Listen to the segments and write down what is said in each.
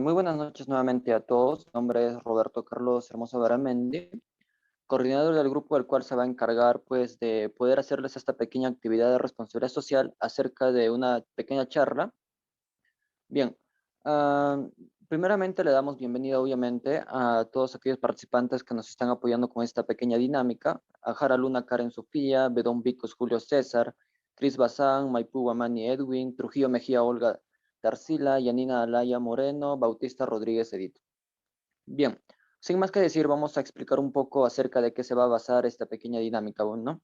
Muy buenas noches nuevamente a todos. Mi nombre es Roberto Carlos Hermoso Garamendi, coordinador del grupo del cual se va a encargar pues de poder hacerles esta pequeña actividad de responsabilidad social acerca de una pequeña charla. Bien, ah, primeramente le damos bienvenida obviamente a todos aquellos participantes que nos están apoyando con esta pequeña dinámica: a Jara Luna, Karen Sofía, Bedón Vicos, Julio César, Cris Bazán, Maipú Guamani Edwin, Trujillo Mejía Olga Darcila, Yanina Alaya Moreno, Bautista Rodríguez Edith. Bien, sin más que decir, vamos a explicar un poco acerca de qué se va a basar esta pequeña dinámica, ¿no?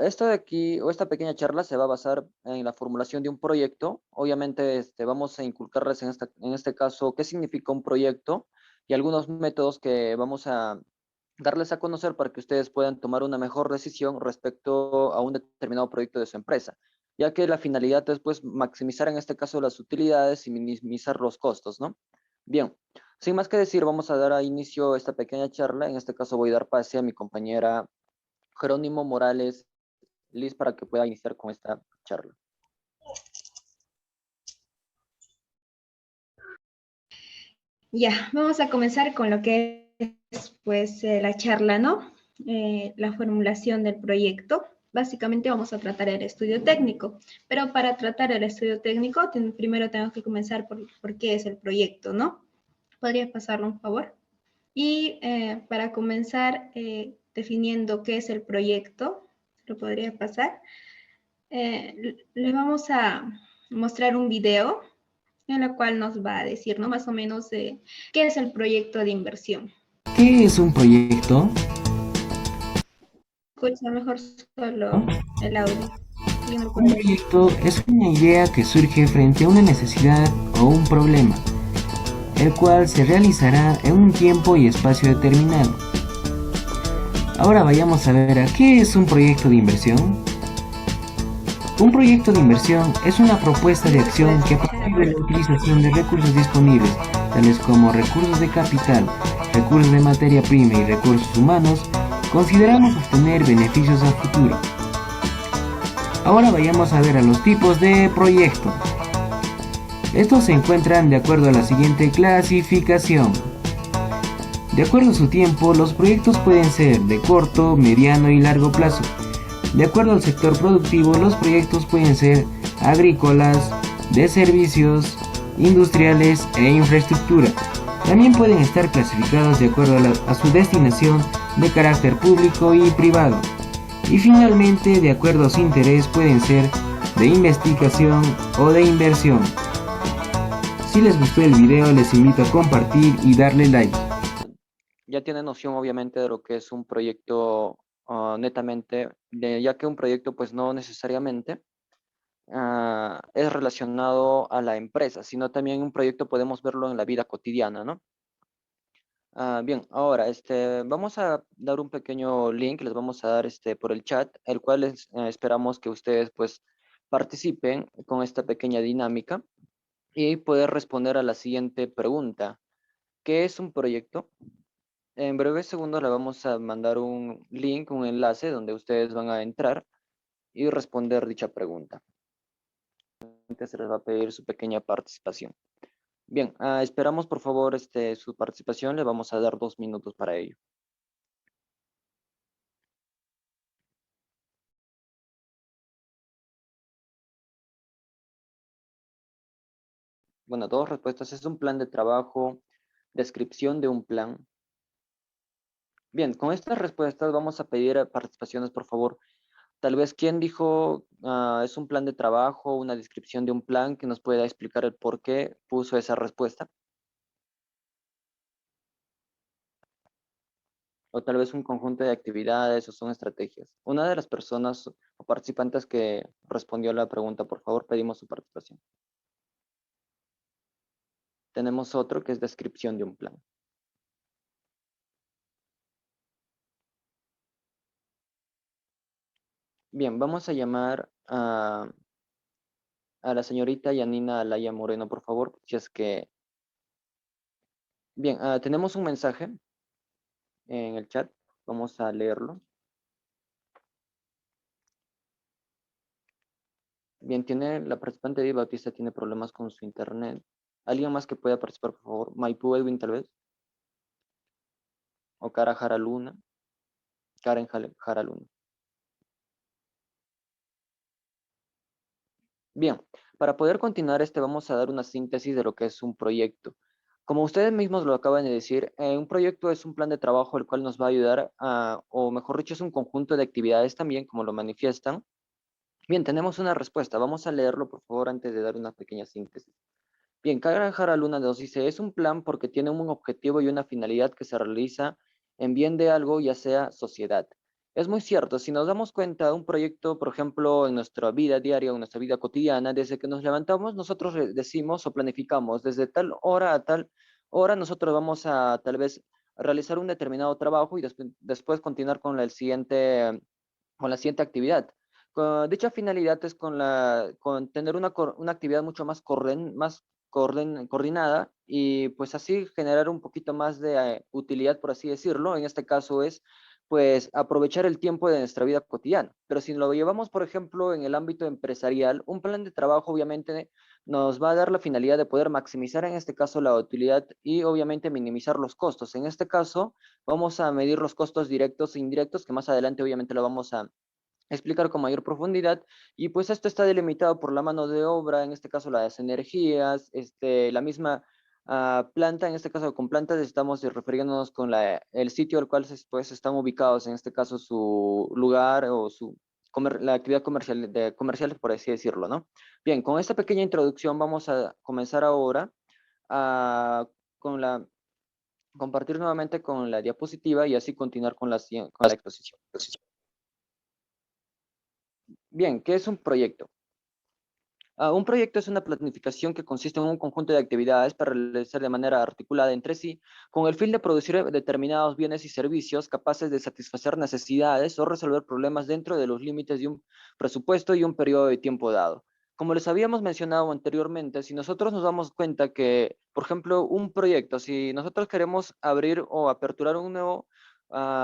Esto de aquí, o esta pequeña charla, se va a basar en la formulación de un proyecto. Obviamente, vamos a inculcarles en este caso qué significa un proyecto y algunos métodos que vamos a darles a conocer para que ustedes puedan tomar una mejor decisión respecto a un determinado proyecto de su empresa, ya que la finalidad es pues maximizar en este caso las utilidades y minimizar los costos, ¿no? Bien, sin más que decir, vamos a dar a inicio esta pequeña charla. En este caso voy a dar pase a mi compañera Jerónimo Morales Liz para que pueda iniciar con esta charla. Ya, vamos a comenzar con lo que es pues la charla, ¿no? La formulación del proyecto. Básicamente vamos a tratar el estudio técnico, pero para tratar el estudio técnico primero tengo que comenzar por qué es el proyecto, ¿no? ¿Podría pasarlo, por favor? Y para comenzar definiendo qué es el proyecto, lo podría pasar, le vamos a mostrar un video en la cual nos va a decir, ¿no? Más o menos qué es el proyecto de inversión. ¿Qué es un proyecto? Escucha mejor solo el audio. Yo no Un puedo. proyecto es una idea que surge frente a una necesidad o un problema, el cual se realizará en un tiempo y espacio determinado. Ahora vayamos a ver a qué es un proyecto de inversión. Un proyecto de inversión es una propuesta de No se puede acción que a escuchar partir de ahora. la utilización de recursos disponibles, tales como recursos de capital, recursos de materia prima y recursos humanos, consideramos obtener beneficios a futuro. Ahora vayamos a ver a los tipos de proyecto. Estos se encuentran de acuerdo a la siguiente clasificación. De acuerdo a su tiempo, los proyectos pueden ser de corto, mediano y largo plazo. De acuerdo al sector productivo, los proyectos pueden ser agrícolas, de servicios, industriales e infraestructura. También pueden estar clasificados de acuerdo a su destinación de carácter público y privado. Y finalmente, de acuerdo a su interés, pueden ser de investigación o de inversión. Si les gustó el video, les invito a compartir y darle like. Ya tiene noción obviamente de lo que es un proyecto netamente, ya que un proyecto pues no necesariamente es relacionado a la empresa, sino también un proyecto podemos verlo en la vida cotidiana, ¿no? Bien, ahora vamos a dar un pequeño link, les vamos a dar por el chat, el cual esperamos que ustedes pues participen con esta pequeña dinámica y poder responder a la siguiente pregunta: ¿qué es un proyecto? En breves segundos le vamos a mandar un link, un enlace donde ustedes van a entrar y responder dicha pregunta. Antes se les va a pedir su pequeña participación. Bien, esperamos por favor su participación, le vamos a dar 2 minutos para ello. Bueno, dos respuestas: es un plan de trabajo, descripción de un plan. Bien, con estas respuestas vamos a pedir participaciones, por favor. Tal vez, ¿quién dijo es un plan de trabajo, una descripción de un plan, que nos pueda explicar el por qué puso esa respuesta? O tal vez un conjunto de actividades o son estrategias. Una de las personas o participantes que respondió a la pregunta, por favor, pedimos su participación. Tenemos otro que es descripción de un plan. Bien, vamos a llamar a la señorita Yanina Alaya Moreno, por favor, si es que... Bien, tenemos un mensaje en el chat, vamos a leerlo. Bien, tiene la participante Eddie Bautista tiene problemas con su internet. ¿Alguien más que pueda participar, por favor? Maipú Edwin, tal vez. O Cara Jara Luna. Karen Jara Luna. Bien, para poder continuar vamos a dar una síntesis de lo que es un proyecto. Como ustedes mismos lo acaban de decir, un proyecto es un plan de trabajo el cual nos va a ayudar a, o mejor dicho, es un conjunto de actividades también, como lo manifiestan. Bien, tenemos una respuesta. Vamos a leerlo, por favor, antes de dar una pequeña síntesis. Bien, Karen Jara Luna nos dice, es un plan porque tiene un objetivo y una finalidad que se realiza en bien de algo, ya sea sociedad. Es muy cierto, si nos damos cuenta, un proyecto, por ejemplo, en nuestra vida diaria o en nuestra vida cotidiana, desde que nos levantamos, nosotros decimos o planificamos, desde tal hora a tal hora, nosotros vamos a tal vez realizar un determinado trabajo y después continuar con con la siguiente actividad. Dicha finalidad es con tener una actividad mucho más coordinada y pues así generar un poquito más de utilidad, por así decirlo. En este caso es pues aprovechar el tiempo de nuestra vida cotidiana. Pero si lo llevamos, por ejemplo, en el ámbito empresarial, un plan de trabajo obviamente nos va a dar la finalidad de poder maximizar en este caso la utilidad y obviamente minimizar los costos. En este caso, vamos a medir los costos directos e indirectos, que más adelante obviamente lo vamos a explicar con mayor profundidad, y pues esto está delimitado por la mano de obra, en este caso las energías, la misma planta, en este caso con plantas estamos refiriéndonos con el sitio al cual pues, están ubicados, en este caso su lugar o la actividad comercial, comercial, por así decirlo, ¿no? Bien, con esta pequeña introducción vamos a comenzar ahora a, con compartir nuevamente con la diapositiva y así continuar con con la exposición. Bien, ¿qué es un proyecto? Un proyecto es una planificación que consiste en un conjunto de actividades para realizar de manera articulada entre sí, con el fin de producir determinados bienes y servicios capaces de satisfacer necesidades o resolver problemas dentro de los límites de un presupuesto y un periodo de tiempo dado. Como les habíamos mencionado anteriormente, si nosotros nos damos cuenta que, por ejemplo, un proyecto, si nosotros queremos abrir o aperturar un nuevo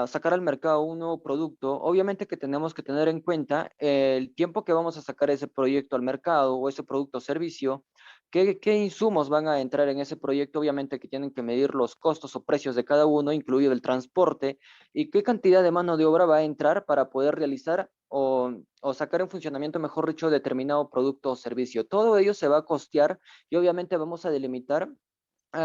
sacar al mercado un nuevo producto, obviamente que tenemos que tener en cuenta el tiempo que vamos a sacar ese proyecto al mercado o ese producto o servicio, qué insumos van a entrar en ese proyecto, obviamente que tienen que medir los costos o precios de cada uno, incluido el transporte, y qué cantidad de mano de obra va a entrar para poder realizar o sacar en funcionamiento, mejor dicho, determinado producto o servicio. Todo ello se va a costear y obviamente vamos a delimitar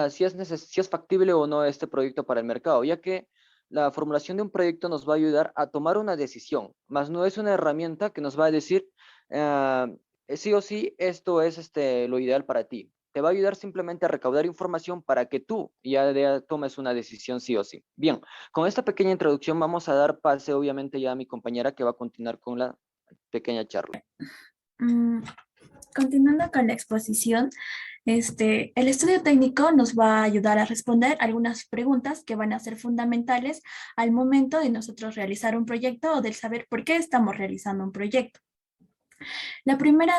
si es factible o no este proyecto para el mercado, ya que la formulación de un proyecto nos va a ayudar a tomar una decisión, más no es una herramienta que nos va a decir ah, sí o sí, esto es lo ideal para ti. Te va a ayudar simplemente a recaudar información para que tú ya tomes una decisión sí o sí. Bien, con esta pequeña introducción vamos a dar pase obviamente ya a mi compañera que va a continuar con la pequeña charla. Mm, Continuando con la exposición, el estudio técnico nos va a ayudar a responder algunas preguntas que van a ser fundamentales al momento de nosotros realizar un proyecto o del saber por qué estamos realizando un proyecto. La primera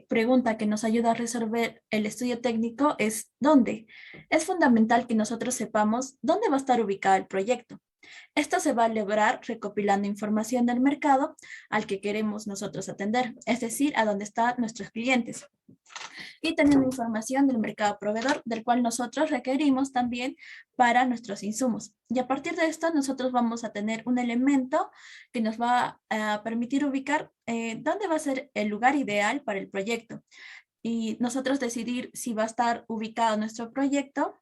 pregunta que nos ayuda a resolver el estudio técnico es ¿dónde? Es fundamental que nosotros sepamos dónde va a estar ubicado el proyecto. Esto se va a lograr recopilando información del mercado al que queremos nosotros atender, es decir, a dónde están nuestros clientes. Y teniendo información del mercado proveedor, del cual nosotros requerimos también para nuestros insumos. Y a partir de esto, nosotros vamos a tener un elemento que nos va a permitir ubicar dónde va a ser el lugar ideal para el proyecto. Y nosotros decidir si va a estar ubicado nuestro proyecto,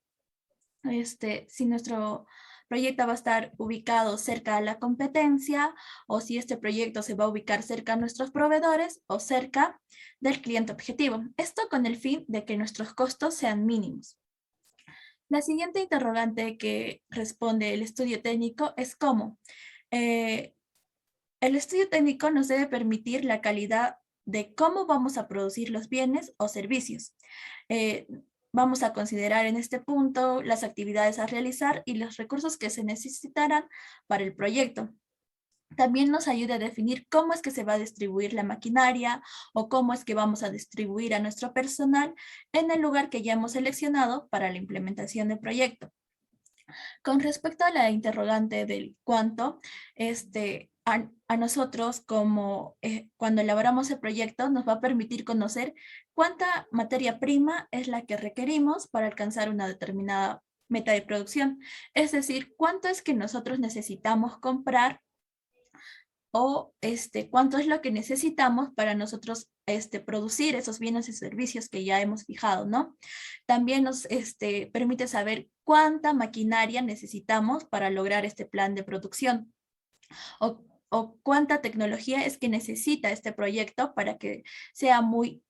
si nuestro proyecto va a estar ubicado cerca de la competencia o si este proyecto se va a ubicar cerca de nuestros proveedores o cerca del cliente objetivo. Esto con el fin de que nuestros costos sean mínimos. La siguiente interrogante que responde el estudio técnico es cómo. El estudio técnico nos debe permitir la calidad de cómo vamos a producir los bienes o servicios. Vamos a considerar en este punto las actividades a realizar y los recursos que se necesitarán para el proyecto. También nos ayuda a definir cómo es que se va a distribuir la maquinaria o cómo es que vamos a distribuir a nuestro personal en el lugar que ya hemos seleccionado para la implementación del proyecto. Con respecto a la interrogante del cuánto, a nosotros como cuando elaboramos el proyecto nos va a permitir conocer cuánta materia prima es la que requerimos para alcanzar una determinada meta de producción. Es decir, cuánto es que nosotros necesitamos comprar o cuánto es lo que necesitamos para nosotros producir esos bienes y servicios que ya hemos fijado, ¿no? También nos permite saber cuánta maquinaria necesitamos para lograr este plan de producción o cuánta tecnología es que necesita este proyecto para que sea muy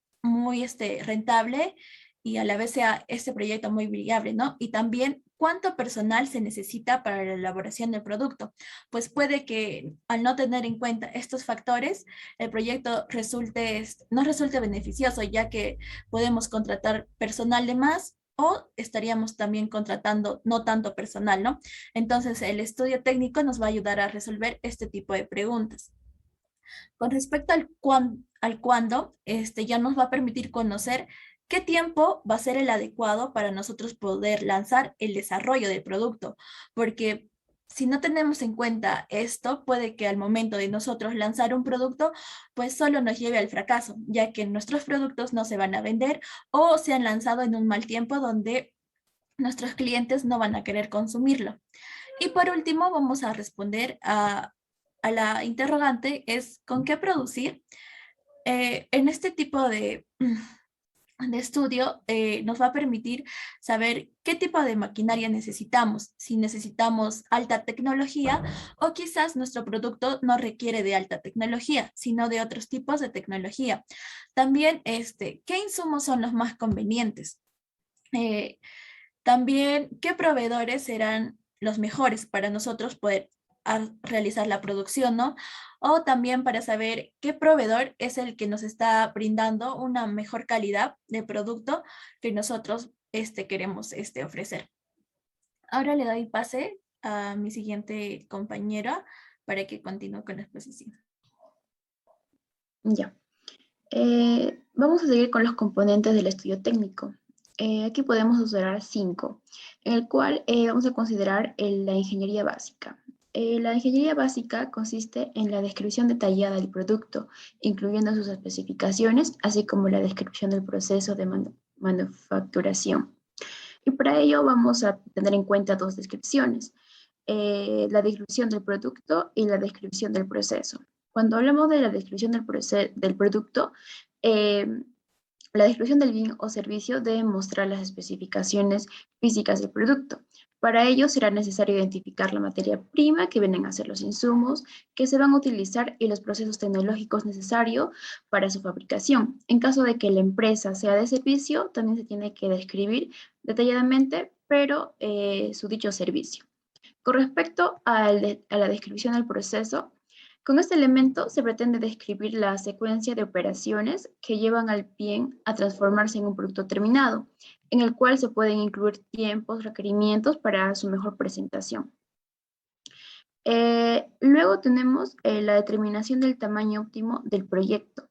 rentable y a la vez sea este proyecto muy viable, ¿no? Y también cuánto personal se necesita para la elaboración del producto. Pues puede que al no tener en cuenta estos factores, el proyecto no resulte beneficioso, ya que podemos contratar personal de más o estaríamos también contratando no tanto personal, ¿no? Entonces, el estudio técnico nos va a ayudar a resolver este tipo de preguntas. Con respecto al cuándo, ya nos va a permitir conocer qué tiempo va a ser el adecuado para nosotros poder lanzar el desarrollo del producto, porque si no tenemos en cuenta esto, puede que al momento de nosotros lanzar un producto, pues solo nos lleve al fracaso, ya que nuestros productos no se van a vender o se han lanzado en un mal tiempo donde nuestros clientes no van a querer consumirlo. Y por último, vamos a responder a la interrogante, es ¿con qué producir? En este tipo de estudio nos va a permitir saber qué tipo de maquinaria necesitamos, si necesitamos alta tecnología o quizás nuestro producto no requiere de alta tecnología, sino de otros tipos de tecnología. También, ¿qué insumos son los más convenientes? También, ¿qué proveedores serán los mejores para nosotros poder realizar la producción, ¿no? O también para saber qué proveedor es el que nos está brindando una mejor calidad de producto que nosotros queremos ofrecer. Ahora le doy pase a mi siguiente compañera para que continúe con la exposición. Ya. Vamos a seguir con los componentes del estudio técnico. Aquí podemos observar 5, en el cual vamos a considerar la ingeniería básica. La ingeniería básica consiste en la descripción detallada del producto, incluyendo sus especificaciones, así como la descripción del proceso de manufacturación. Y para ello vamos a tener en cuenta 2 descripciones, la descripción del producto y la descripción del proceso. Cuando hablamos de la descripción del producto, la descripción del bien o servicio debe mostrar las especificaciones físicas del producto. Para ello será necesario identificar la materia prima que vienen a ser los insumos que se van a utilizar y los procesos tecnológicos necesarios para su fabricación. En caso de que la empresa sea de servicio, también se tiene que describir detalladamente, pero su dicho servicio. Con respecto a la descripción del proceso, con este elemento se pretende describir la secuencia de operaciones que llevan al bien a transformarse en un producto terminado, en el cual se pueden incluir tiempos, requerimientos para su mejor presentación. Luego tenemos la determinación del tamaño óptimo del proyecto.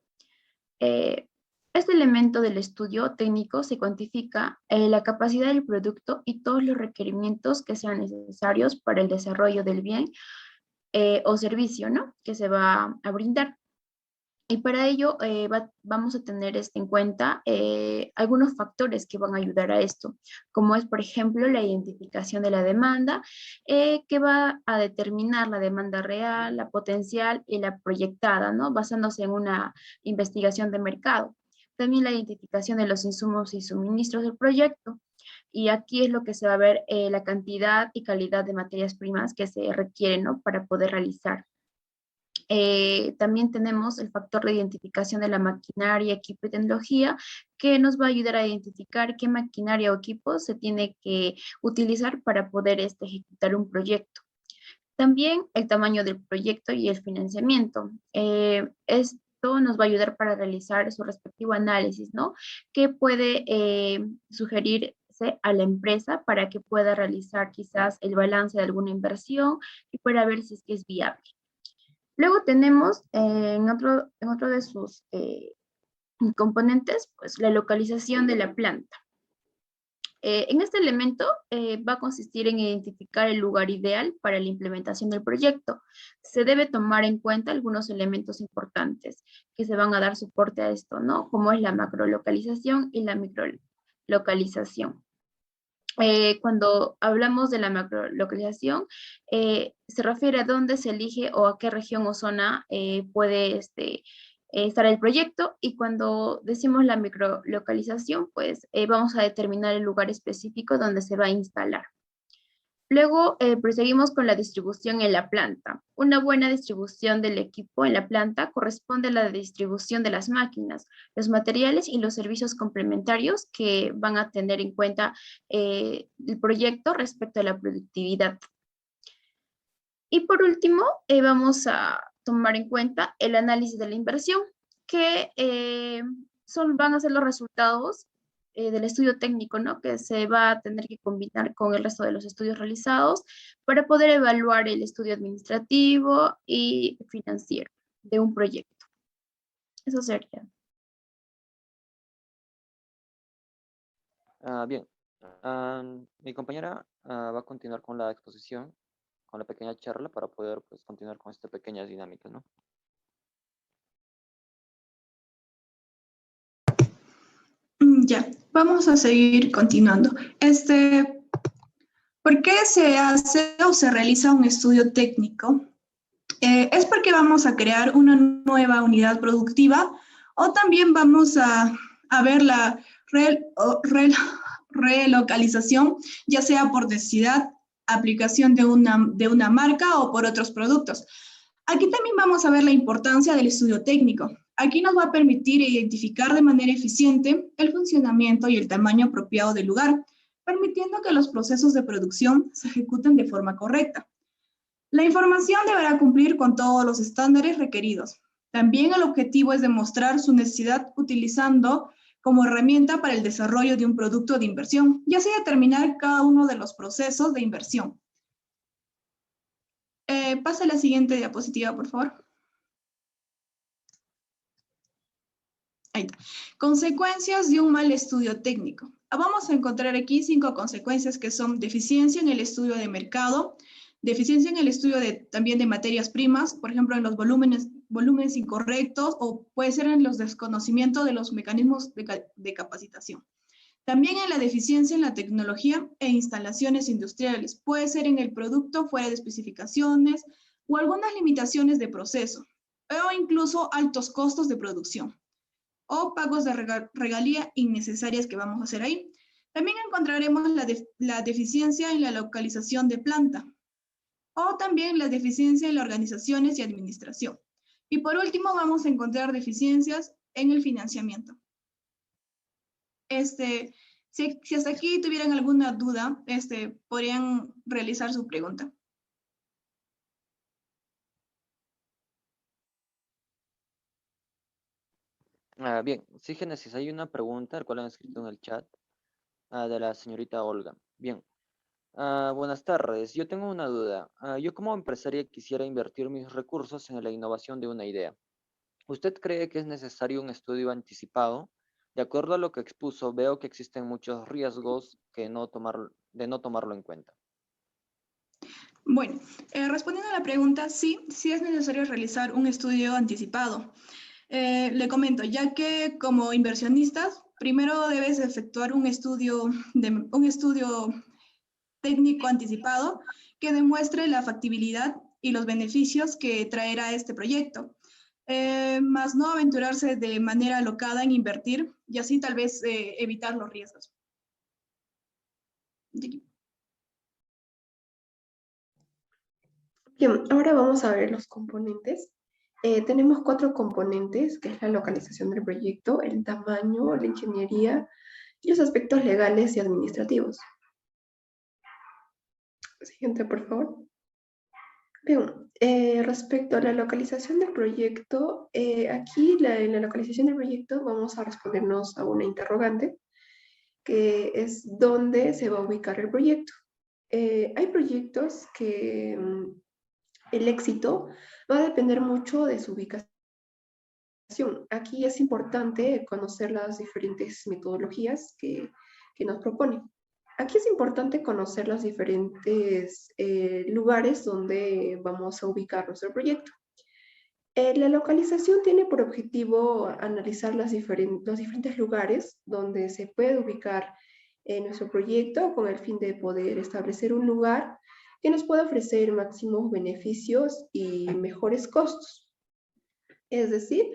Este elemento del estudio técnico se cuantifica la capacidad del producto y todos los requerimientos que sean necesarios para el desarrollo del bien o servicio, ¿no?, que se va a brindar. Y para ello vamos a tener en cuenta algunos factores que van a ayudar a esto, como es, por ejemplo, la identificación de la demanda, que va a determinar la demanda real, la potencial y la proyectada, ¿no?, basándose en una investigación de mercado. También la identificación de los insumos y suministros del proyecto. Y aquí es lo que se va a ver la cantidad y calidad de materias primas que se requieren, ¿no?, para poder realizar. También tenemos el factor de identificación de la maquinaria, equipo y tecnología, que nos va a ayudar a identificar qué maquinaria o equipo se tiene que utilizar para poder ejecutar un proyecto. También el tamaño del proyecto y el financiamiento. Esto nos va a ayudar para realizar su respectivo análisis, ¿no?, que puede sugerirse a la empresa para que pueda realizar quizás el balance de alguna inversión y para ver si es viable. Luego tenemos en otro de sus componentes, pues la localización de la planta. En este elemento va a consistir en identificar el lugar ideal para la implementación del proyecto. Se debe tomar en cuenta algunos elementos importantes que se van a dar soporte a esto, ¿no? Como es la macrolocalización y la microlocalización. Cuando hablamos de la macrolocalización, se refiere a dónde se elige o a qué región o zona puede estar el proyecto, y cuando decimos la microlocalización, pues vamos a determinar el lugar específico donde se va a instalar. Luego proseguimos con la distribución en la planta. Una buena distribución del equipo en la planta corresponde a la distribución de las máquinas, los materiales y los servicios complementarios que van a tener en cuenta el proyecto respecto a la productividad. Y por último, vamos a tomar en cuenta el análisis de la inversión, que van a ser los resultados del estudio técnico, ¿no? Que se va a tener que combinar con el resto de los estudios realizados para poder evaluar el estudio administrativo y financiero de un proyecto. Eso sería. Bien, mi compañera va a continuar con la exposición, con la pequeña charla para poder pues, continuar con esta pequeña dinámica, ¿no? Ya, vamos a seguir continuando. ¿Por qué se hace o se realiza un estudio técnico? Es porque vamos a crear una nueva unidad productiva, o también vamos a ver la relocalización, ya sea por necesidad, aplicación de una marca o por otros productos. Aquí también vamos a ver la importancia del estudio técnico. Aquí nos va a permitir identificar de manera eficiente el funcionamiento y el tamaño apropiado del lugar, permitiendo que los procesos de producción se ejecuten de forma correcta. La información deberá cumplir con todos los estándares requeridos. También el objetivo es demostrar su necesidad utilizando como herramienta para el desarrollo de un producto de inversión, y así determinar cada uno de los procesos de inversión. Pasa a la siguiente diapositiva, por favor. Ahí está. Consecuencias de un mal estudio técnico. Vamos a encontrar aquí 5 consecuencias que son deficiencia en el estudio de mercado, deficiencia en el estudio también de materias primas, por ejemplo, en los volúmenes incorrectos, o puede ser en los desconocimientos de los mecanismos de capacitación. También en la deficiencia en la tecnología e instalaciones industriales. Puede ser en el producto fuera de especificaciones o algunas limitaciones de proceso, o incluso altos costos de producción, o pagos de regalía innecesarias que vamos a hacer ahí. También encontraremos la deficiencia en la localización de planta, o también la deficiencia en las organizaciones y administración. Y por último, vamos a encontrar deficiencias en el financiamiento. Si hasta aquí tuvieran alguna duda, podrían realizar su pregunta. Bien, sí, Génesis, hay una pregunta, la cual han escrito en el chat, de la señorita Olga. Bien, buenas tardes, yo tengo una duda. Yo como empresaria quisiera invertir mis recursos en la innovación de una idea. ¿Usted cree que es necesario un estudio anticipado? De acuerdo a lo que expuso, veo que existen muchos riesgos de no tomarlo en cuenta. Bueno, respondiendo a la pregunta, sí es necesario realizar un estudio anticipado. Le comento, ya que como inversionistas, primero debes efectuar un estudio técnico anticipado que demuestre la factibilidad y los beneficios que traerá este proyecto. Más no aventurarse de manera alocada en invertir, y así tal vez evitar los riesgos. Bien, ahora vamos a ver los componentes. Tenemos 4 componentes, que es la localización del proyecto, el tamaño, la ingeniería y los aspectos legales y administrativos. Siguiente, por favor. Bien, respecto a la localización del proyecto, aquí en la localización del proyecto vamos a respondernos a una interrogante, que es ¿dónde se va a ubicar el proyecto? Hay proyectos que el éxito va a depender mucho de su ubicación. Aquí es importante conocer las diferentes metodologías que nos proponen. Aquí es importante conocer los diferentes lugares donde vamos a ubicar nuestro proyecto. La localización tiene por objetivo analizar los diferentes lugares donde se puede ubicar nuestro proyecto con el fin de poder establecer un lugar que nos pueda ofrecer máximos beneficios y mejores costos. Es decir,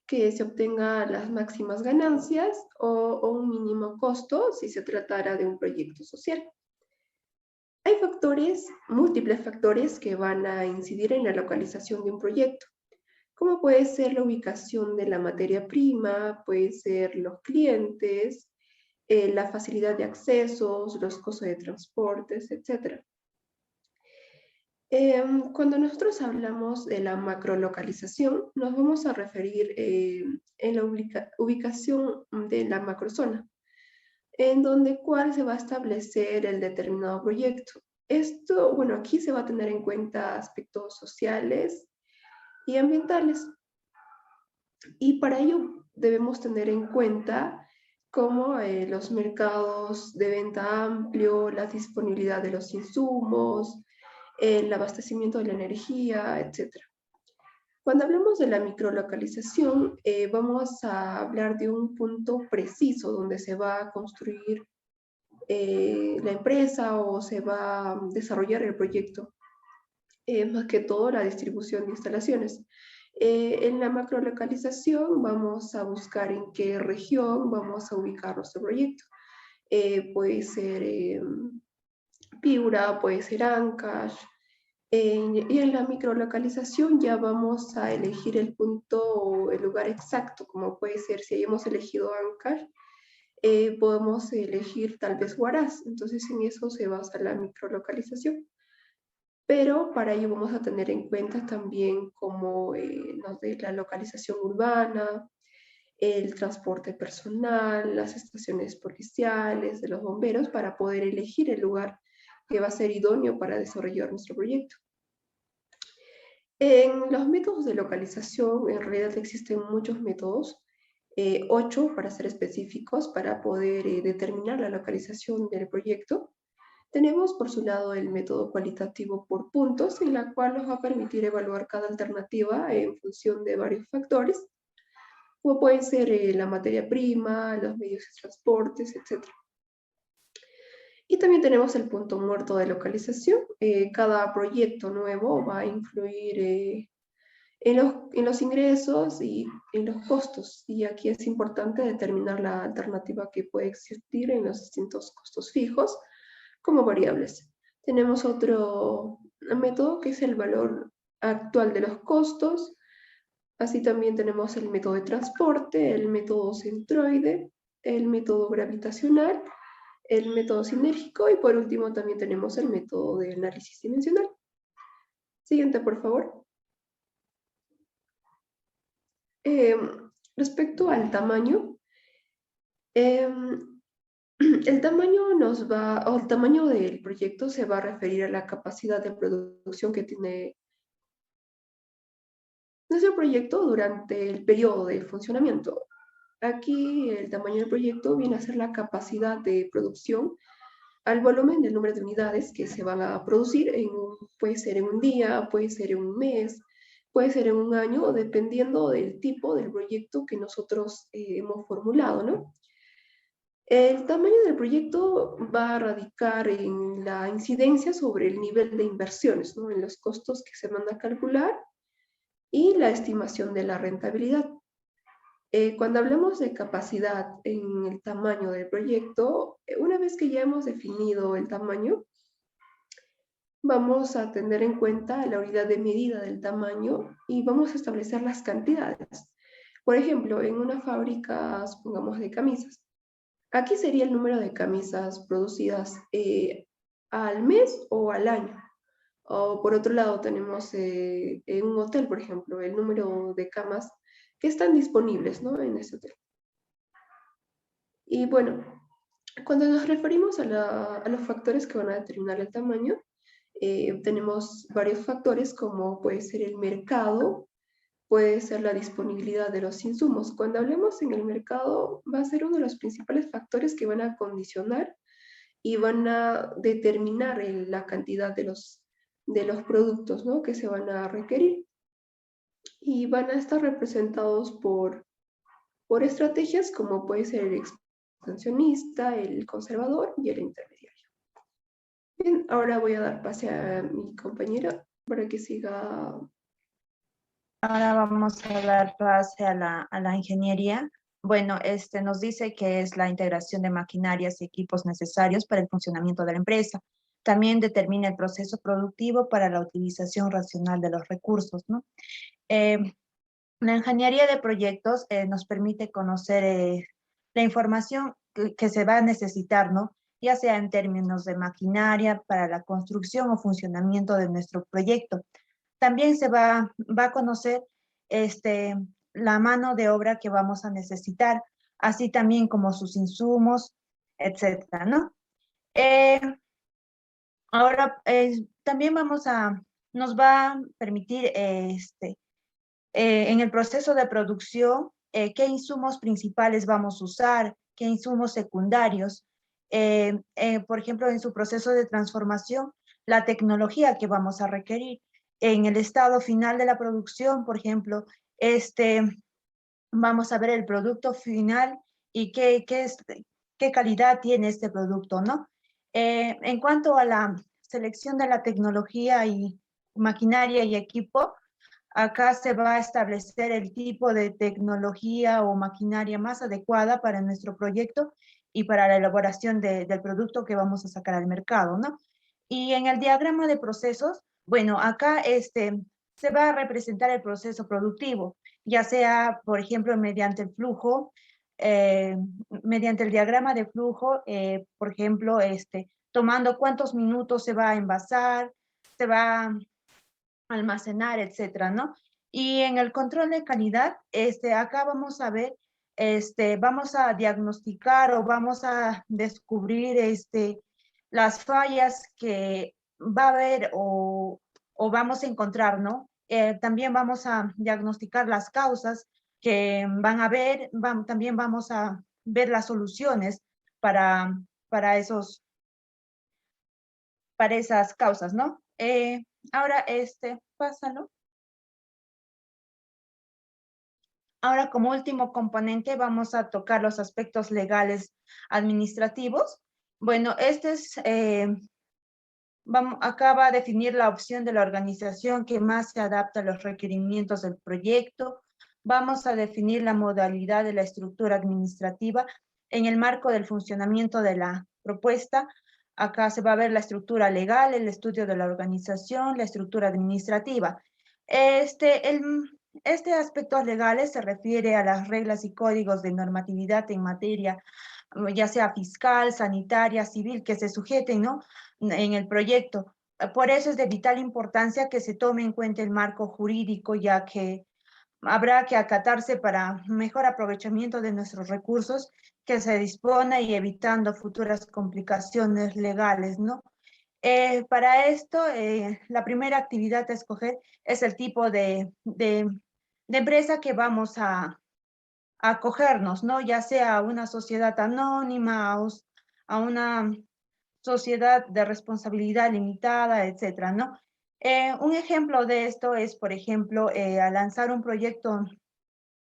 que se obtenga las máximas ganancias o un mínimo costo si se tratara de un proyecto social. Hay múltiples factores que van a incidir en la localización de un proyecto, como puede ser la ubicación de la materia prima, puede ser los clientes, la facilidad de accesos, los costos de transportes, etc. Cuando nosotros hablamos de la macrolocalización, nos vamos a referir en la ubicación de la macrozona, en donde cuál se va a establecer el determinado proyecto. Esto, bueno, aquí se va a tener en cuenta aspectos sociales y ambientales. Y para ello debemos tener en cuenta como los mercados de venta amplio, la disponibilidad de los insumos, el abastecimiento de la energía, etc. Cuando hablamos de la microlocalización, vamos a hablar de un punto preciso donde se va a construir la empresa o se va a desarrollar el proyecto, más que todo la distribución de instalaciones. En la macrolocalización vamos a buscar en qué región vamos a ubicar nuestro proyecto. Puede ser Piura, puede ser Ancash. Y en la microlocalización ya vamos a elegir el punto o el lugar exacto, como puede ser si hayamos elegido Ancash, podemos elegir tal vez Huaraz. Entonces en eso se basa la microlocalización. Pero para ello vamos a tener en cuenta también como la localización urbana, el transporte personal, las estaciones policiales, de los bomberos, para poder elegir el lugar que va a ser idóneo para desarrollar nuestro proyecto. En los métodos de localización, en realidad existen muchos métodos, 8 para ser específicos, para poder determinar la localización del proyecto. Tenemos por su lado el método cualitativo por puntos, en la cual nos va a permitir evaluar cada alternativa en función de varios factores, como pueden ser la materia prima, los medios de transportes, etc. Y también tenemos el punto muerto de localización. Cada proyecto nuevo va a influir en los ingresos y en los costos. Y aquí es importante determinar la alternativa que puede existir en los distintos costos fijos como variables. Tenemos otro método que es el valor actual de los costos. Así también tenemos el método de transporte, el método centroide, el método gravitacional, el método sinérgico y por último también tenemos el método de análisis dimensional. Siguiente, por favor. Respecto al tamaño, el tamaño del proyecto se va a referir a la capacidad de producción que tiene nuestro proyecto durante el periodo de funcionamiento. Aquí el tamaño del proyecto viene a ser la capacidad de producción al volumen del número de unidades que se van a producir, puede ser en un día, puede ser en un mes, puede ser en un año, dependiendo del tipo del proyecto que nosotros hemos formulado, ¿no? El tamaño del proyecto va a radicar en la incidencia sobre el nivel de inversiones, ¿no? En los costos que se van a calcular y la estimación de la rentabilidad. Cuando hablamos de capacidad en el tamaño del proyecto, una vez que ya hemos definido el tamaño, vamos a tener en cuenta la unidad de medida del tamaño y vamos a establecer las cantidades. Por ejemplo, en una fábrica, supongamos, de camisas. Aquí sería el número de camisas producidas al mes o al año. O por otro lado tenemos en un hotel, por ejemplo, el número de camas que están disponibles, ¿no? En ese hotel. Y bueno, cuando nos referimos a los factores que van a determinar el tamaño, tenemos varios factores como puede ser el mercado, puede ser la disponibilidad de los insumos. Cuando hablemos en el mercado, va a ser uno de los principales factores que van a condicionar y van a determinar la cantidad de los productos, ¿no?, que se van a requerir. Y van a estar representados por estrategias como puede ser el expansionista, el conservador y el intermediario. Bien, ahora voy a dar pase a mi compañera para que siga. Ahora vamos a dar pase a la ingeniería. Bueno, nos dice que es la integración de maquinarias y equipos necesarios para el funcionamiento de la empresa. También determina el proceso productivo para la utilización racional de los recursos, ¿no? La ingeniería de proyectos nos permite conocer la información que se va a necesitar, ¿no? Ya sea en términos de maquinaria para la construcción o funcionamiento de nuestro proyecto. También se va a conocer la mano de obra que vamos a necesitar, así también como sus insumos, etcétera, ¿no? Ahora, también nos va a permitir en el proceso de producción, qué insumos principales vamos a usar, qué insumos secundarios. Por ejemplo, en su proceso de transformación, la tecnología que vamos a requerir. En el estado final de la producción, por ejemplo, vamos a ver el producto final y qué calidad tiene este producto, ¿no? En cuanto a la selección de la tecnología y maquinaria y equipo, acá se va a establecer el tipo de tecnología o maquinaria más adecuada para nuestro proyecto y para la elaboración del producto que vamos a sacar al mercado, ¿no? Y en el diagrama de procesos, bueno, acá se va a representar el proceso productivo, ya sea, por ejemplo, mediante el flujo, mediante el diagrama de flujo, por ejemplo, tomando cuántos minutos se va a envasar, se va a almacenar, etcétera, ¿no? Y en el control de calidad, acá vamos a ver, vamos a diagnosticar o vamos a descubrir, las fallas que va a haber o vamos a encontrar, ¿no? También vamos a diagnosticar las causas que van a haber, también vamos a ver las soluciones para, para esos, para esas causas, ¿no? Ahora, pásalo. Ahora, como último componente, vamos a tocar los aspectos legales administrativos. Bueno, acá va a definir la opción de la organización que más se adapta a los requerimientos del proyecto. Vamos a definir la modalidad de la estructura administrativa en el marco del funcionamiento de la propuesta. Acá se va a ver la estructura legal, el estudio de la organización, la estructura administrativa. Aspectos legales se refiere a las reglas y códigos de normatividad en materia, ya sea fiscal, sanitaria, civil, que se sujeten, ¿no?, en el proyecto. Por eso es de vital importancia que se tome en cuenta el marco jurídico, ya que habrá que acatarse para mejor aprovechamiento de nuestros recursos que se dispone y evitando futuras complicaciones legales, ¿no? Para esto, la primera actividad a escoger es el tipo de empresa que vamos a acogernos, ¿no? Ya sea a una sociedad anónima, a una sociedad de responsabilidad limitada, etcétera, ¿no? Un ejemplo de esto es, por ejemplo, al lanzar un proyecto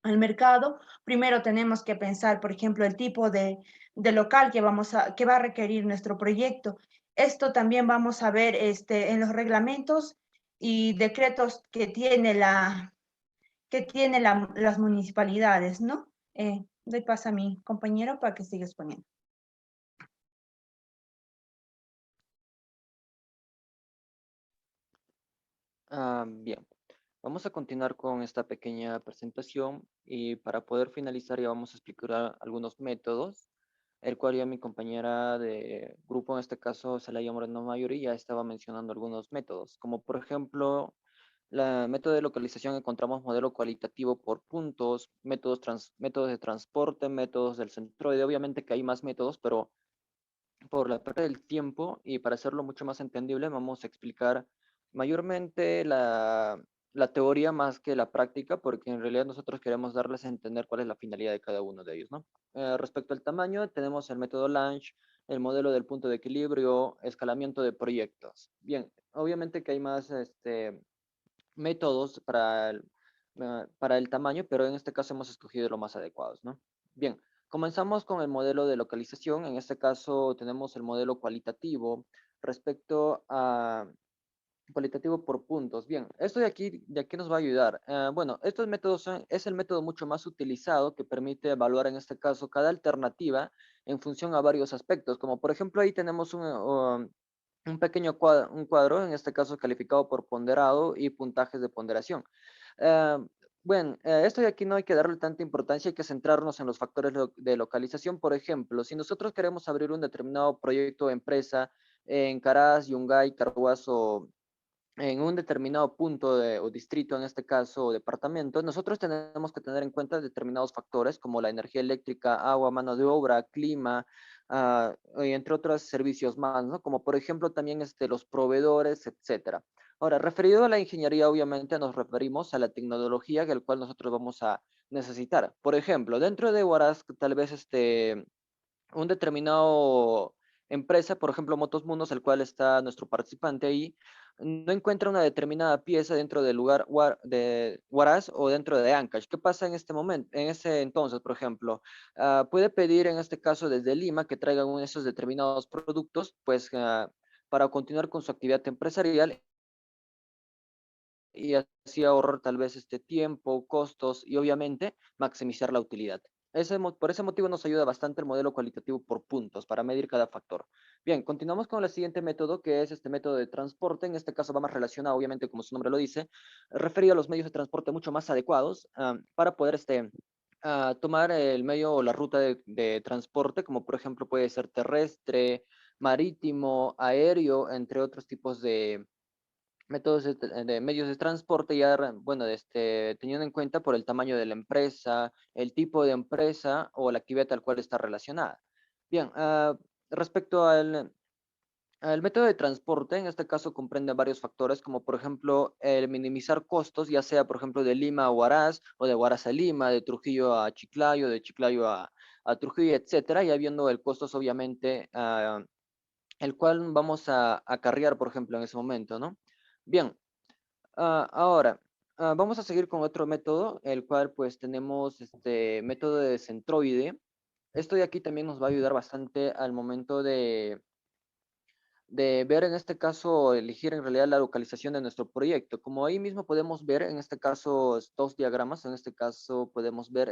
al mercado, primero tenemos que pensar, por ejemplo, el tipo de local que va a requerir nuestro proyecto. Esto también vamos a ver en los reglamentos y decretos que tiene las municipalidades, ¿no? Doy paso a mi compañero para que siga exponiendo. Bien, vamos a continuar con esta pequeña presentación y para poder finalizar ya vamos a explicar algunos métodos, el cual ya mi compañera de grupo, en este caso Celaya Moreno Mayuri, ya estaba mencionando algunos métodos, como por ejemplo, la método de localización encontramos modelo cualitativo por puntos, métodos de transporte, métodos del centroide, obviamente que hay más métodos, pero por la parte del tiempo y para hacerlo mucho más entendible, vamos a explicar mayormente la teoría más que la práctica, porque en realidad nosotros queremos darles a entender cuál es la finalidad de cada uno de ellos, ¿no? Respecto al tamaño, tenemos el método Lange, el modelo del punto de equilibrio, escalamiento de proyectos. Bien, obviamente que hay más métodos para el tamaño, pero en este caso hemos escogido los más adecuados, ¿no? Bien, comenzamos con el modelo de localización. En este caso tenemos el modelo cualitativo respecto a cualitativo por puntos. Bien, esto de aquí nos va a ayudar. Bueno, estos métodos es el método mucho más utilizado que permite evaluar en este caso cada alternativa en función a varios aspectos, como por ejemplo ahí tenemos un pequeño cuadro, un cuadro, en este caso calificado por ponderado y puntajes de ponderación. Eh, bueno, esto de aquí no hay que darle tanta importancia, hay que centrarnos en los factores de localización. Por ejemplo, si nosotros queremos abrir un determinado proyecto o empresa en Caraz, Yungay, Carhuaz o en un determinado punto o distrito, en este caso, o departamento, nosotros tenemos que tener en cuenta determinados factores como la energía eléctrica, agua, mano de obra, clima, y entre otros servicios más, ¿no? Como por ejemplo también los proveedores, etcétera. Ahora, referido a la ingeniería, obviamente nos referimos a la tecnología que el cual nosotros vamos a necesitar. Por ejemplo, dentro de Huaraz, tal vez un determinado empresa, por ejemplo, Motos Mundos, el cual está nuestro participante ahí, no encuentra una determinada pieza dentro del lugar de Huaraz o dentro de Ancash. ¿Qué pasa en este momento, en ese entonces, por ejemplo? Puede pedir en este caso desde Lima que traigan uno de esos determinados productos, pues para continuar con su actividad empresarial y así ahorrar tal vez este tiempo, costos y obviamente maximizar la utilidad. Por ese motivo nos ayuda bastante el modelo cualitativo por puntos para medir cada factor. Bien, continuamos con el siguiente método, que es este método de transporte. En este caso va más relacionado, obviamente, como su nombre lo dice, referido a los medios de transporte mucho más adecuados para poder tomar el medio o la ruta de transporte, como por ejemplo puede ser terrestre, marítimo, aéreo, entre otros tipos de métodos de medios de transporte ya, bueno, teniendo en cuenta por el tamaño de la empresa, el tipo de empresa o la actividad al cual está relacionada. Bien, respecto al método de transporte, en este caso comprende varios factores, como por ejemplo el minimizar costos, ya sea por ejemplo de Lima a Huaraz, o de Huaraz a Lima, de Trujillo a Chiclayo, de Chiclayo a Trujillo, etcétera, ya viendo el costos obviamente, el cual vamos a acarrear, por ejemplo, en ese momento, ¿no? Bien, ahora, vamos a seguir con otro método, el cual pues tenemos este método de centroide. Esto de aquí también nos va a ayudar bastante al momento de ver en este caso, elegir en realidad la localización de nuestro proyecto. Como ahí mismo podemos ver en este caso dos diagramas, en este caso podemos ver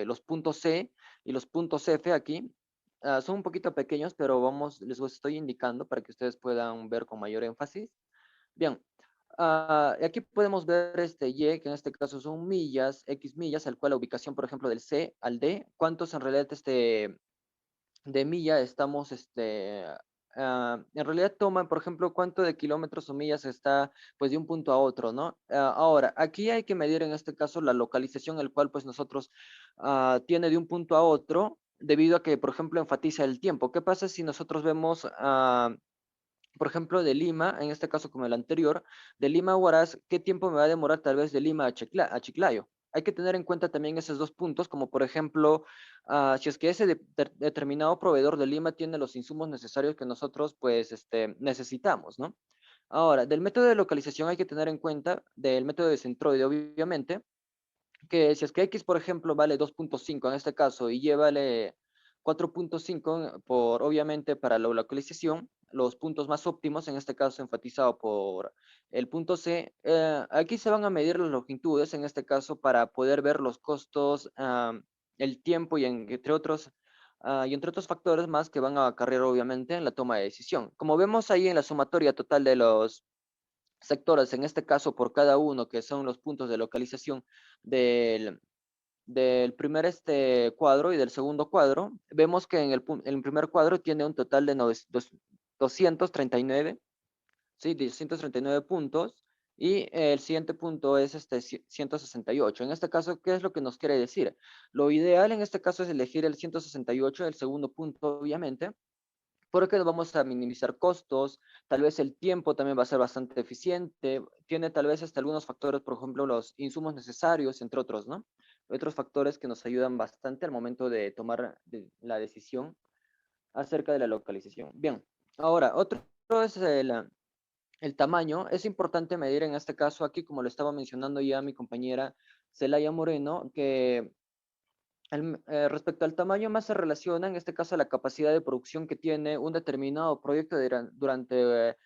los puntos C y los puntos F aquí. Son un poquito pequeños, pero les los estoy indicando para que ustedes puedan ver con mayor énfasis. Bien, aquí podemos ver Y, que en este caso son millas, X millas, al cual la ubicación, por ejemplo, del C al D, cuántos en realidad de milla estamos, en realidad toman, por ejemplo, cuánto de kilómetros o millas está, pues, de un punto a otro, ¿no? Ahora, aquí hay que medir en este caso la localización, el cual, pues, nosotros tiene de un punto a otro, debido a que, por ejemplo, enfatiza el tiempo. ¿Qué pasa si nosotros vemos por ejemplo, de Lima, en este caso como el anterior, de Lima a Huaraz, ¿qué tiempo me va a demorar tal vez de Lima a Chiclayo? Hay que tener en cuenta también esos dos puntos, como por ejemplo, si es que ese determinado proveedor de Lima tiene los insumos necesarios que nosotros pues necesitamos, ¿no? Ahora, del método de localización hay que tener en cuenta, del método de centroide, obviamente, que si es que X, por ejemplo, vale 2.5 en este caso y Y vale 4.5 por, obviamente, para la localización, los puntos más óptimos, en este caso enfatizado por el punto C, aquí se van a medir las longitudes, en este caso, para poder ver los costos, el tiempo y entre otros factores más que van a acarrear, obviamente, en la toma de decisión. Como vemos ahí en la sumatoria total de los sectores, en este caso por cada uno, que son los puntos de localización del, del primer cuadro y del segundo cuadro, vemos que en el primer cuadro tiene un total de 239, ¿sí? 239 puntos, y el siguiente punto es 168. En este caso, ¿qué es lo que nos quiere decir? Lo ideal en este caso es elegir el 168, el segundo punto, obviamente, porque vamos a minimizar costos, tal vez el tiempo también va a ser bastante eficiente, tiene tal vez hasta algunos factores, por ejemplo, los insumos necesarios, entre otros, ¿no? Otros factores que nos ayudan bastante al momento de tomar la decisión. acerca de la localización. Bien, ahora, otro es el tamaño. Es importante medir en este caso aquí, como lo estaba mencionando ya mi compañera Celaya Moreno, que respecto al tamaño más se relaciona en este caso a la capacidad de producción que tiene un determinado proyecto durante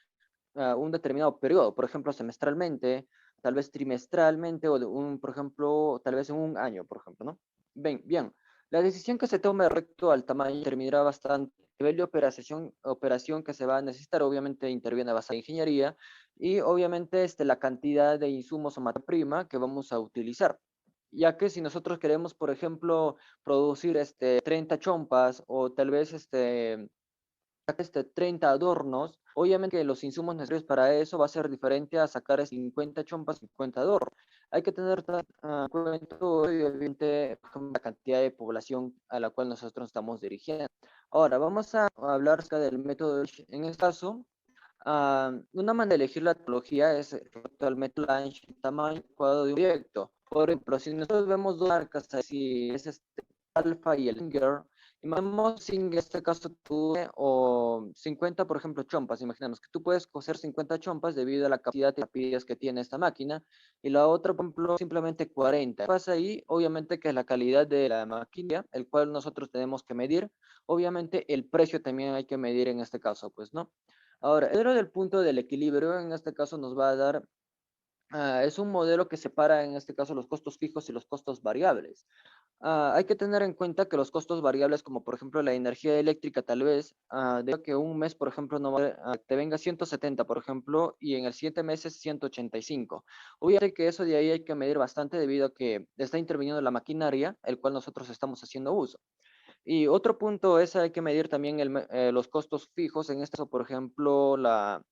un determinado periodo, por ejemplo, semestralmente, tal vez trimestralmente o por ejemplo, tal vez en un año, por ejemplo, ¿no? Bien, bien. La decisión que se tome respecto al tamaño determinará bastante el nivel de operación que se va a necesitar. Obviamente interviene bastante ingeniería y obviamente la cantidad de insumos o materia prima que vamos a utilizar. Ya que si nosotros queremos, por ejemplo, producir 30 chompas o tal vez 30 adornos, obviamente que los insumos necesarios para eso va a ser diferente a sacar 50 chompas, 50 adornos. Hay que tener en cuenta, obviamente, la cantidad de población a la cual nosotros estamos dirigiendo. Ahora, vamos a hablar acerca del método. En este caso, una manera de elegir la tecnología es respecto al método Lange, tamaño adecuado de un proyecto. Por ejemplo, si nosotros vemos dos marcas, si es Alpha y el Singer, imaginemos en este caso tú o 50, por ejemplo, chompas. Imaginemos que tú puedes coser 50 chompas debido a la cantidad de tapitas que tiene esta máquina y la otra, por ejemplo, simplemente 40. ¿Qué pasa ahí? Obviamente que es la calidad de la máquina, el cual nosotros tenemos que medir. Obviamente el precio también hay que medir en este caso, pues, ¿no? Ahora, dentro del punto del equilibrio, en este caso nos va a dar, es un modelo que separa en este caso los costos fijos y los costos variables. Hay que tener en cuenta que los costos variables, como por ejemplo la energía eléctrica, tal vez, de que un mes, por ejemplo, no te venga 170, por ejemplo, y en el siguiente mes es 185. Obviamente que eso de ahí hay que medir bastante debido a que está interviniendo la maquinaria, el cual nosotros estamos haciendo uso. Y otro punto es hay que medir también los costos fijos, en este caso, por ejemplo, la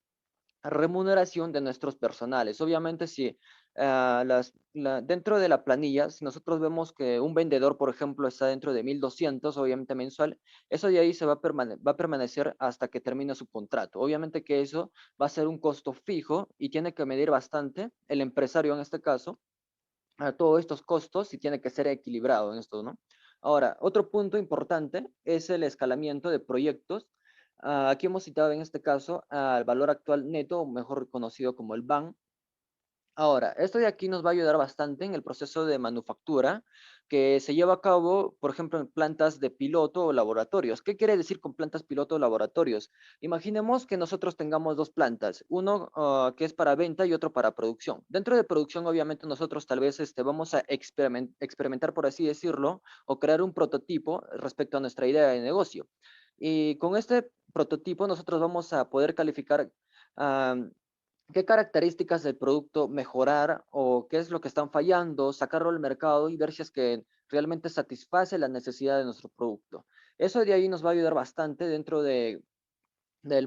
remuneración de nuestros personales. Obviamente, si dentro de la planilla, si nosotros vemos que un vendedor, por ejemplo, está dentro de 1.200, obviamente mensual, eso de ahí va a permanecer hasta que termine su contrato. Obviamente que eso va a ser un costo fijo y tiene que medir bastante el empresario en este caso a todos estos costos y tiene que ser equilibrado en esto, ¿no? Ahora, otro punto importante es el escalamiento de proyectos. Aquí hemos citado en este caso al valor actual neto, o mejor conocido como el BAN. Ahora, esto de aquí nos va a ayudar bastante en el proceso de manufactura que se lleva a cabo, por ejemplo, en plantas de piloto o laboratorios. ¿Qué quiere decir con plantas piloto o laboratorios? Imaginemos que nosotros tengamos dos plantas, uno que es para venta y otro para producción. Dentro de producción, obviamente, nosotros tal vez vamos a experimentar, por así decirlo, o crear un prototipo respecto a nuestra idea de negocio. Y con este prototipo nosotros vamos a poder calificar ah, qué características del producto mejorar o qué es lo que están fallando, sacarlo al mercado y ver si es que realmente satisface la necesidad de nuestro producto. Eso de ahí nos va a ayudar bastante del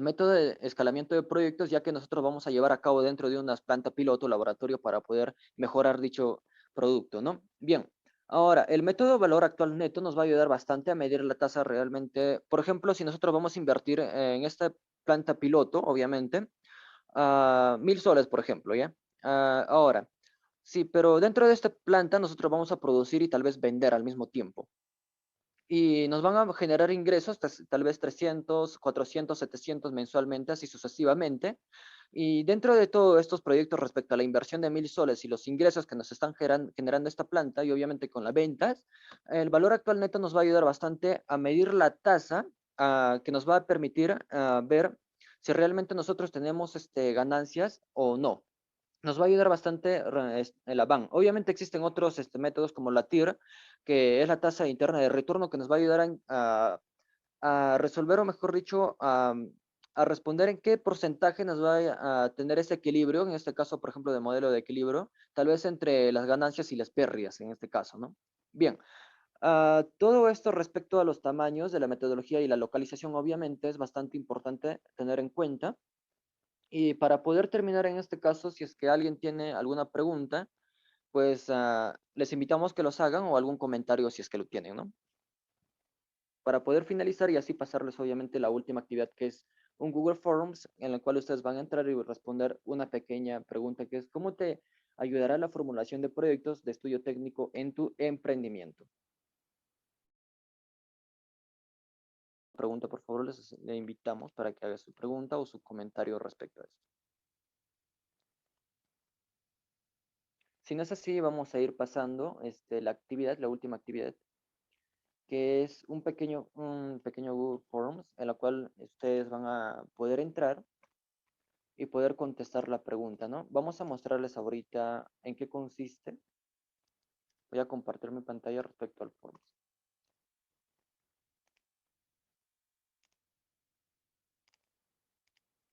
método de escalamiento de proyectos, ya que nosotros vamos a llevar a cabo dentro de una planta piloto laboratorio para poder mejorar dicho producto, ¿no? Bien. Ahora, el método valor actual neto nos va a ayudar bastante a medir la tasa realmente. Por ejemplo, si nosotros vamos a invertir en esta planta piloto, obviamente, 1.000 soles, por ejemplo, ¿ya? Ahora, sí, pero dentro de esta planta nosotros vamos a producir y tal vez vender al mismo tiempo. Y nos van a generar ingresos, tal vez 300, 400, 700 mensualmente, así sucesivamente. Y dentro de todos estos proyectos respecto a la inversión de 1.000 soles y los ingresos que nos están generando esta planta y obviamente con las ventas, el valor actual neto nos va a ayudar bastante a medir la tasa que nos va a permitir ver si realmente nosotros tenemos ganancias o no. Nos va a ayudar bastante la BAN. Obviamente existen otros métodos como la TIR, que es la tasa interna de retorno, que nos va a ayudar a resolver, o mejor dicho, a responder en qué porcentaje nos va a tener ese equilibrio, en este caso, por ejemplo, de modelo de equilibrio, tal vez entre las ganancias y las pérdidas, en este caso, ¿no? Bien, todo esto respecto a los tamaños de la metodología y la localización, obviamente, es bastante importante tener en cuenta. Y para poder terminar en este caso, si es que alguien tiene alguna pregunta, pues les invitamos que los hagan o algún comentario si es que lo tienen, ¿no? Para poder finalizar y así pasarles obviamente la última actividad que es un Google Forms en el cual ustedes van a entrar y responder una pequeña pregunta que es ¿cómo te ayudará la formulación de proyectos de estudio técnico en tu emprendimiento? pregunta, por favor, le invitamos para que haga su pregunta o su comentario respecto a esto. Si no es así, vamos a ir pasando la actividad, la última actividad, que es un pequeño Google Forms, en la cual ustedes van a poder entrar y poder contestar la pregunta, ¿no? Vamos a mostrarles ahorita en qué consiste. Voy a compartir mi pantalla respecto al Forms.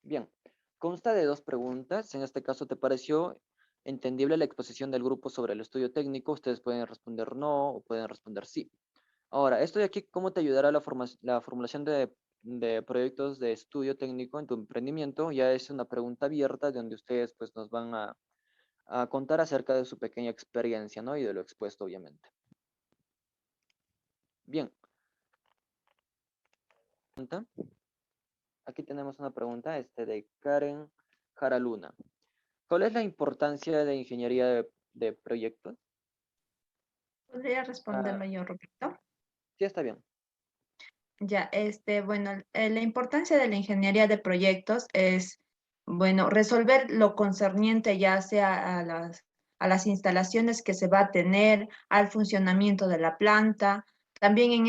Bien, consta de 2 preguntas. En este caso, ¿te pareció entendible la exposición del grupo sobre el estudio técnico? Ustedes pueden responder no o pueden responder sí. Ahora, esto de aquí, ¿cómo te ayudará la formulación de proyectos de estudio técnico en tu emprendimiento? Ya es una pregunta abierta donde ustedes pues nos van a contar acerca de su pequeña experiencia, ¿no? Y de lo expuesto, obviamente. Bien. Aquí tenemos una pregunta de Karen Jaraluna. ¿Cuál es la importancia de ingeniería de proyectos? ¿Podría responderlo yo, Roberto? Sí, está bien. Ya, bueno, la importancia de la ingeniería de proyectos es, bueno, resolver lo concerniente ya sea a las instalaciones que se va a tener, al funcionamiento de la planta. También en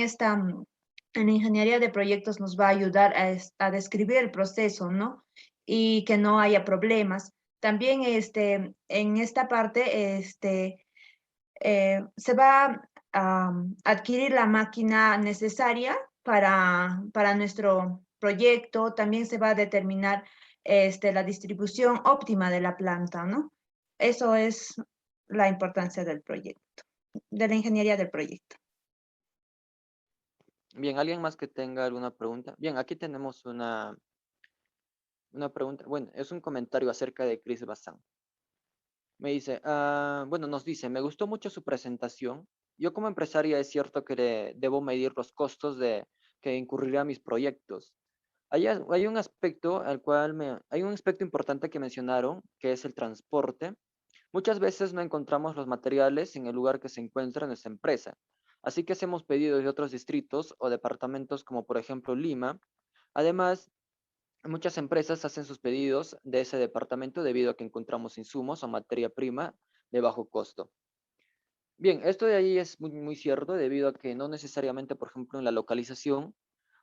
la ingeniería de proyectos nos va a ayudar a describir el proceso, ¿no? Y que no haya problemas. También, en esta parte, se va a adquirir la máquina necesaria para nuestro proyecto. También se va a determinar la distribución óptima de la planta, ¿no? Eso es la importancia del proyecto, de la ingeniería del proyecto. Bien, ¿alguien más que tenga alguna pregunta? Bien, aquí tenemos una pregunta. Bueno, es un comentario acerca de Chris Bazán. Me dice, bueno, nos dice, me gustó mucho su presentación. Yo como empresaria es cierto que debo medir los costos que incurrirá a mis proyectos. Hay un aspecto hay un aspecto importante que mencionaron, que es el transporte. Muchas veces no encontramos los materiales en el lugar que se encuentra nuestra empresa. Así que hacemos pedidos de otros distritos o departamentos como por ejemplo Lima. Además, muchas empresas hacen sus pedidos de ese departamento debido a que encontramos insumos o materia prima de bajo costo. Bien, esto de ahí es muy, muy cierto debido a que no necesariamente, por ejemplo, en la localización,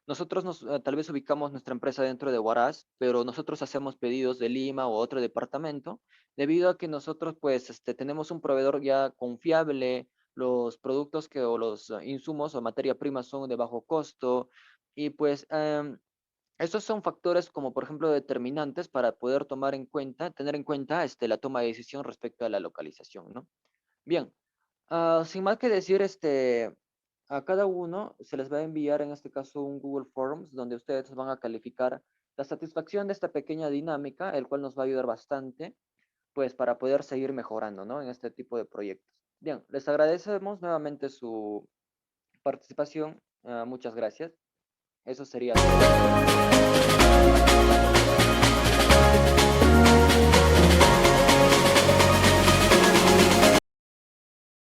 nosotros tal vez ubicamos nuestra empresa dentro de Huaraz, pero nosotros hacemos pedidos de Lima o otro departamento debido a que nosotros pues tenemos un proveedor ya confiable, los productos o los insumos o materia prima son de bajo costo y pues estos son factores como, por ejemplo, determinantes para poder tener en cuenta la toma de decisión respecto a la localización, ¿no? Bien, sin más que decir, a cada uno se les va a enviar, en este caso, un Google Forms, donde ustedes van a calificar la satisfacción de esta pequeña dinámica, el cual nos va a ayudar bastante, pues, para poder seguir mejorando, ¿no? En este tipo de proyectos. Bien, les agradecemos nuevamente su participación. Muchas gracias. Eso sería todo.